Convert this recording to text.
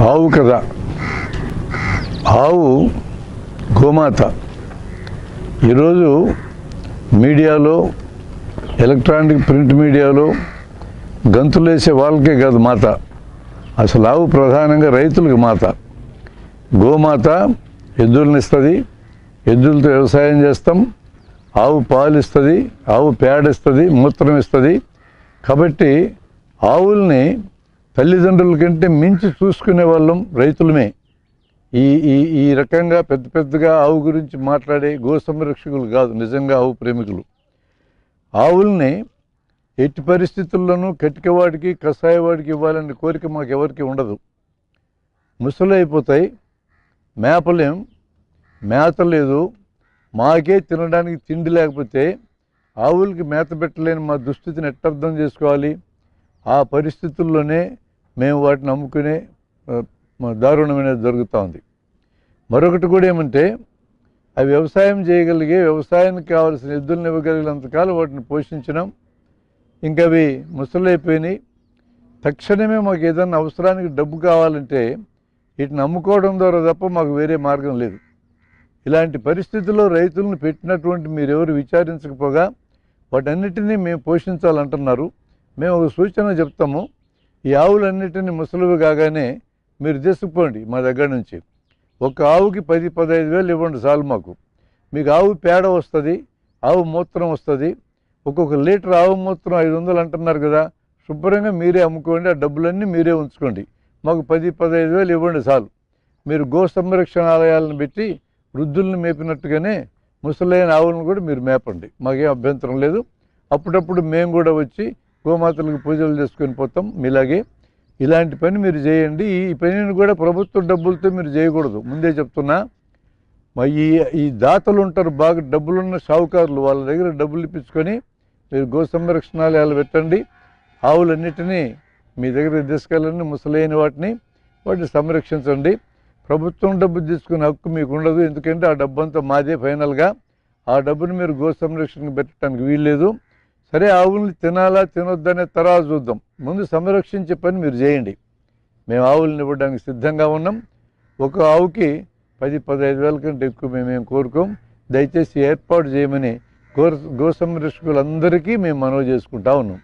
ఆవు కథ. ఆవు గోమాత. ఈరోజు మీడియాలో, ఎలక్ట్రానిక్ ప్రింట్ మీడియాలో గంతులేసే వాళ్ళకే కాదు మాత. అసలు ఆవు ప్రధానంగా రైతులకు మాత. గోమాత ఎద్దులను ఇస్తుంది, ఎద్దులతో వ్యవసాయం చేస్తాం. ఆవు పాలు ఇస్తుంది, ఆవు పేడ ఇస్తుంది, మూత్రం ఇస్తుంది. కాబట్టి ఆవుల్ని తల్లిదండ్రుల కంటే మించి చూసుకునే వాళ్ళం రైతులమే. ఈ ఈ ఈ రకంగా పెద్ద పెద్దగా ఆవు గురించి మాట్లాడే గో సంరక్షకులు కాదు నిజంగా ఆవు ప్రేమికులు. ఆవుల్ని ఎట్టి పరిస్థితుల్లోనూ కటికవాడికి కషాయవాడికి ఇవ్వాలనే కోరిక మాకు ఎవరికి ఉండదు. ముసలు అయిపోతాయి, మేపలేం, మేత లేదు, మాకే తినడానికి తిండి లేకపోతే ఆవులకి మేత పెట్టలేని మా దుస్థితిని ఎట్టర్థం చేసుకోవాలి? ఆ పరిస్థితుల్లోనే మేము వాటిని అమ్ముకునే దారుణమైనది జరుగుతూ ఉంది. మరొకటి కూడా ఏమంటే, అవి వ్యవసాయం చేయగలిగే, వ్యవసాయానికి కావాల్సిన ఎద్దులను ఇవ్వగలిగినంతకాలం వాటిని పోషించినాం. ఇంకా అవి ముసలైపోయినాయి. తక్షణమే మాకు ఏదన్నా అవసరానికి డబ్బు కావాలంటే వీటిని అమ్ముకోవడం ద్వారా తప్ప మాకు వేరే మార్గం లేదు. ఇలాంటి పరిస్థితుల్లో రైతులను పెట్టినటువంటి మీరెవరు విచారించకపోగా వాటన్నిటినీ మేము పోషించాలంటున్నారు. మేము ఒక సూచన చెప్తాము. ఈ ఆవులన్నిటినీ ముసలివి కాగానే మీరు తీసుకుపోండి మా దగ్గర నుంచి. ఒక ఆవుకి 10-15 వేలు ఇవ్వండి చాలు మాకు. మీకు ఆవు పేడ వస్తుంది, ఆవు మూత్రం వస్తుంది. ఒక్కొక్క లీటర్ ఆవు మూత్రం 500 అంటున్నారు కదా, శుభ్రంగా మీరే అమ్ముకోండి. ఆ డబ్బులన్నీ మీరే ఉంచుకోండి. మాకు 10-15 వేలు ఇవ్వండి చాలు. మీరు గో సంరక్షణాలయాలను పెట్టి వృద్ధుల్ని మేపినట్టుగానే ముసలైన ఆవులను కూడా మీరు మేపండి, మాకేం అభ్యంతరం లేదు. అప్పుడప్పుడు మేము కూడా వచ్చి గోమాతలకు పూజలు చేసుకొని పోతాం మీలాగే. ఇలాంటి పని మీరు చేయండి. ఈ పనిని కూడా ప్రభుత్వ డబ్బులతో మీరు చేయకూడదు, ముందే చెప్తున్నా. ఈ దాతలు ఉంటారు, బాగా డబ్బులున్న షావుకారులు, వాళ్ళ దగ్గర డబ్బులు ఇప్పించుకొని మీరు గో సంరక్షణాలయాలు పెట్టండి. ఆవులన్నిటినీ మీ దగ్గర తీసుకెళ్ళండి, ముసలైన వాటిని సంరక్షించండి. ప్రభుత్వం డబ్బు తీసుకునే హక్కు మీకు ఉండదు, ఎందుకంటే ఆ డబ్బు అంతా మాదే ఫైనల్గా. ఆ డబ్బుని మీరు గో సంరక్షణకు పెట్టడానికి వీల్లేదు. సరే, ఆవుల్ని తినాలా తినొద్దనే తర్వాత చూద్దాం. ముందు సంరక్షించే పని మీరు చేయండి. మేము ఆవుల్ని ఇవ్వడానికి సిద్ధంగా ఉన్నాం. ఒక ఆవుకి 10-15 వేల కంటే ఎక్కువ మేమేం కోరుకోం. దయచేసి ఏర్పాటు చేయమని గో సంరక్షకులందరికీ మేము మనవి చేసుకుంటా ఉన్నాం.